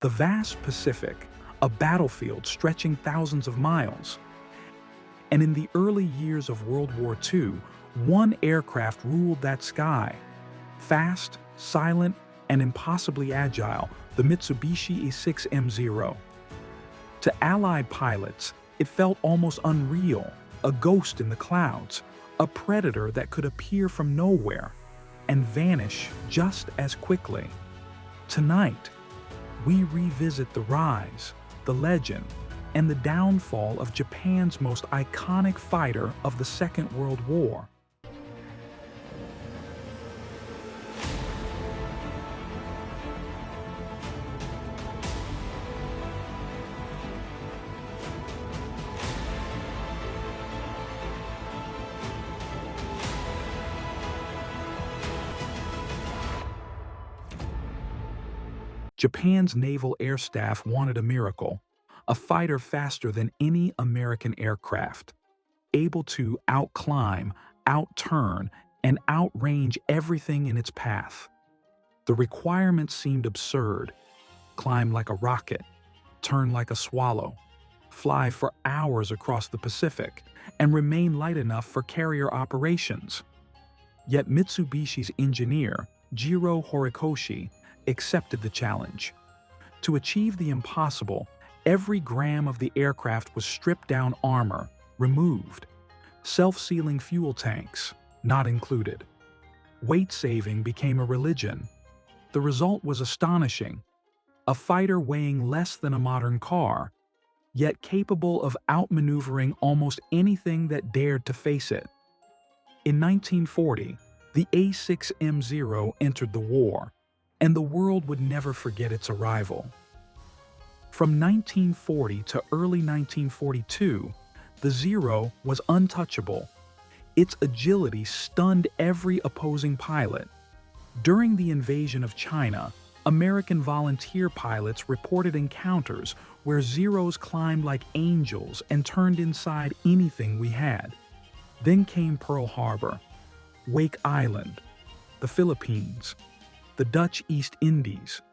The vast Pacific, a battlefield stretching thousands of miles. And in the early years of World War II, one aircraft ruled that sky. Fast, silent, and impossibly agile, the Mitsubishi A6M Zero. To Allied pilots, it felt almost unreal, a ghost in the clouds, a predator that could appear from nowhere and vanish just as quickly. Tonight, we revisit the rise, the legend, and the downfall of Japan's most iconic fighter of the Second World War. Japan's naval air staff wanted a miracle, a fighter faster than any American aircraft, able to outclimb, outturn, and outrange everything in its path. The requirements seemed absurd: climb like a rocket, turn like a swallow, fly for hours across the Pacific, and remain light enough for carrier operations. Yet Mitsubishi's engineer, Jiro Horikoshi, accepted the challenge. To achieve the impossible, every gram of the aircraft was stripped down, armor removed, self-sealing fuel tanks not included. Weight saving became a religion. The result was astonishing: a fighter weighing less than a modern car, yet capable of outmaneuvering almost anything that dared to face it. In 1940, the A6M Zero entered the war, and the world would never forget its arrival. From 1940 to early 1942, the Zero was untouchable. Its agility stunned every opposing pilot. During the invasion of China, American volunteer pilots reported encounters where Zeros climbed like angels and turned inside anything we had. Then came Pearl Harbor, Wake Island, the Philippines, the Dutch East Indies.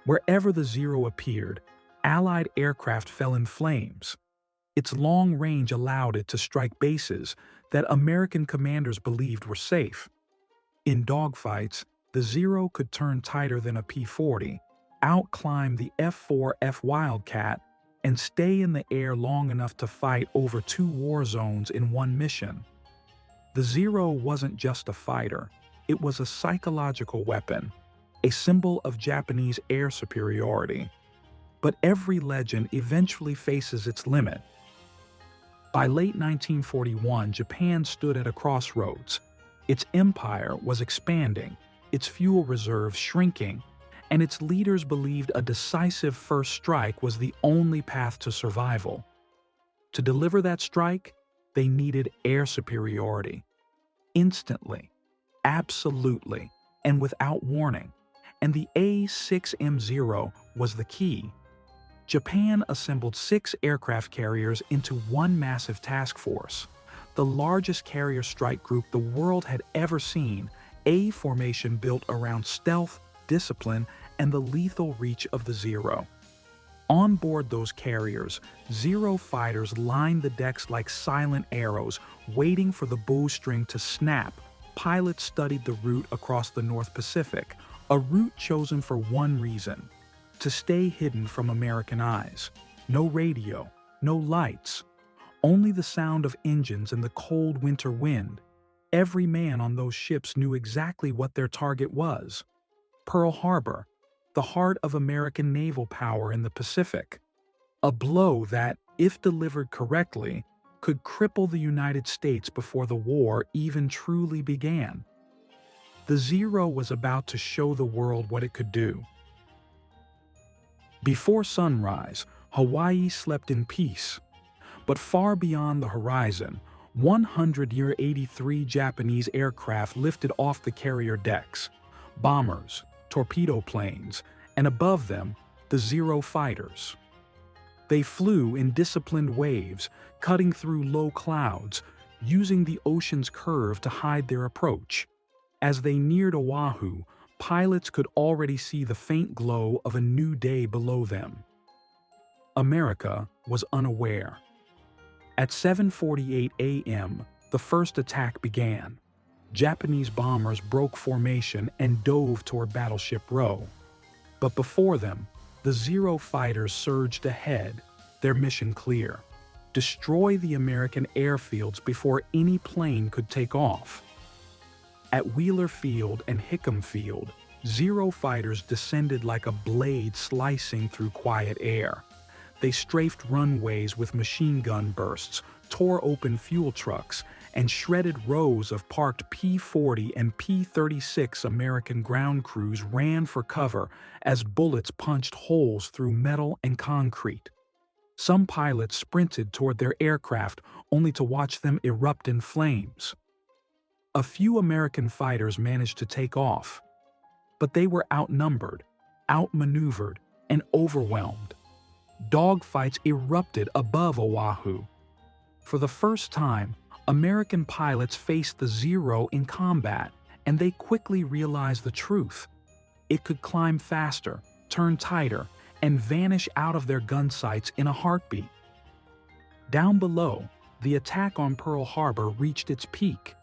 Wherever the Zero appeared, Allied aircraft fell in flames. Its long range allowed it to strike bases that American commanders believed were safe. In dogfights, the Zero could turn tighter than a P-40, outclimb the F-4F Wildcat, and stay in the air long enough to fight over 2 war zones in one mission. The Zero wasn't just a fighter, it was a psychological weapon, a symbol of Japanese air superiority. But every legend eventually faces its limit. By late 1941, Japan stood at a crossroads. Its empire was expanding, its fuel reserves shrinking, and its leaders believed a decisive first strike was the only path to survival. To deliver that strike, they needed air superiority. Instantly, absolutely, and without warning. And the A6M Zero was the key. Japan assembled 6 aircraft carriers into one massive task force, the largest carrier strike group the world had ever seen, a formation built around stealth, discipline, and the lethal reach of the Zero. On board those carriers, Zero fighters lined the decks like silent arrows, waiting for the bowstring to snap. Pilots studied the route across the North Pacific, a route chosen for one reason: to stay hidden from American eyes. No radio, no lights, only the sound of engines and the cold winter wind. Every man on those ships knew exactly what their target was: Pearl Harbor, the heart of American naval power in the Pacific. A blow that, if delivered correctly, could cripple the United States before the war even truly began. The Zero was about to show the world what it could do. Before sunrise, Hawaii slept in peace. But far beyond the horizon, 183 Japanese aircraft lifted off the carrier decks: bombers, torpedo planes, and above them, the Zero fighters. They flew in disciplined waves, cutting through low clouds, using the ocean's curve to hide their approach. As they neared Oahu, pilots could already see the faint glow of a new day below them. America was unaware. At 7:48 a.m., the first attack began. Japanese bombers broke formation and dove toward Battleship Row. But before them, the Zero fighters surged ahead, their mission clear: destroy the American airfields before any plane could take off. At Wheeler Field and Hickam Field, Zero fighters descended like a blade slicing through quiet air. They strafed runways with machine gun bursts, tore open fuel trucks, and shredded rows of parked P-40 and P-36 American ground crews ran for cover as bullets punched holes through metal and concrete. Some pilots sprinted toward their aircraft only to watch them erupt in flames. A few American fighters managed to take off, but they were outnumbered, outmaneuvered, and overwhelmed. Dogfights erupted above Oahu. For the first time, American pilots faced the Zero in combat, and they quickly realized the truth. It could climb faster, turn tighter, and vanish out of their gun sights in a heartbeat. Down below, the attack on Pearl Harbor reached its peak.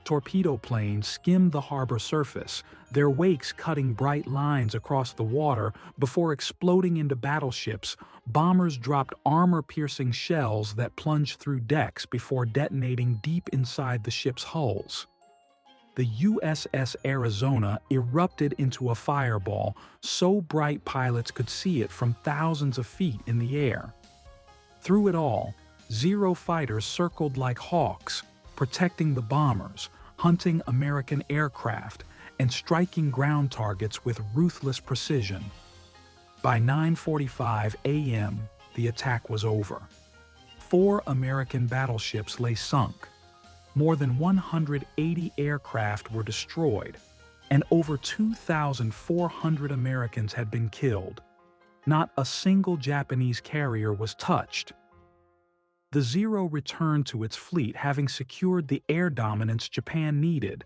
Torpedo planes skimmed the harbor surface, their wakes cutting bright lines across the water before exploding into battleships. Bombers dropped armor-piercing shells that plunged through decks before detonating deep inside the ship's hulls. The USS Arizona erupted into a fireball so bright pilots could see it from thousands of feet in the air. Through it all, Zero fighters circled like hawks, protecting the bombers, hunting American aircraft, and striking ground targets with ruthless precision. By 9:45 a.m., the attack was over. 4 American battleships lay sunk. More than 180 aircraft were destroyed, and over 2,400 Americans had been killed. Not a single Japanese carrier was touched. The Zero returned to its fleet, having secured the air dominance Japan needed.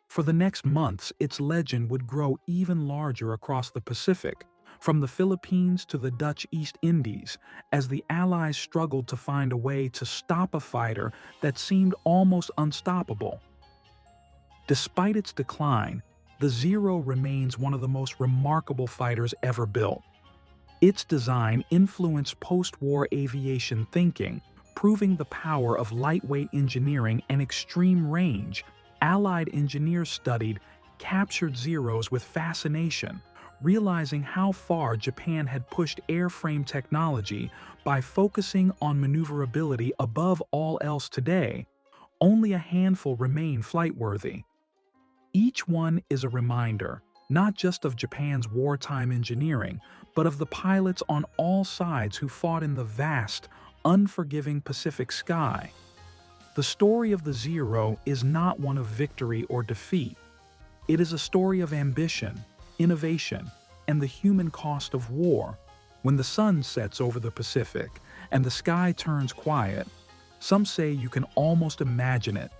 For the next months, its legend would grow even larger across the Pacific, from the Philippines to the Dutch East Indies, as the Allies struggled to find a way to stop a fighter that seemed almost unstoppable. Despite its decline, the Zero remains one of the most remarkable fighters ever built. Its design influenced post-war aviation thinking, proving the power of lightweight engineering and extreme range. Allied engineers studied, captured Zeros with fascination, realizing how far Japan had pushed airframe technology. By focusing on maneuverability above all else today, only a handful remain flight-worthy. Each one is a reminder, not just of Japan's wartime engineering, but of the pilots on all sides who fought in the vast, unforgiving Pacific sky. The story of the Zero is not one of victory or defeat. It is a story of ambition, innovation, and the human cost of war. When the sun sets over the Pacific and the sky turns quiet, some say you can almost imagine it.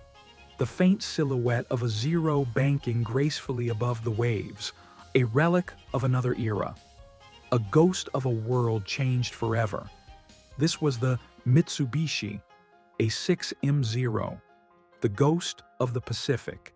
The faint silhouette of a Zero banking gracefully above the waves, a relic of another era, a ghost of a world changed forever. This was the Mitsubishi A6M Zero, the ghost of the Pacific.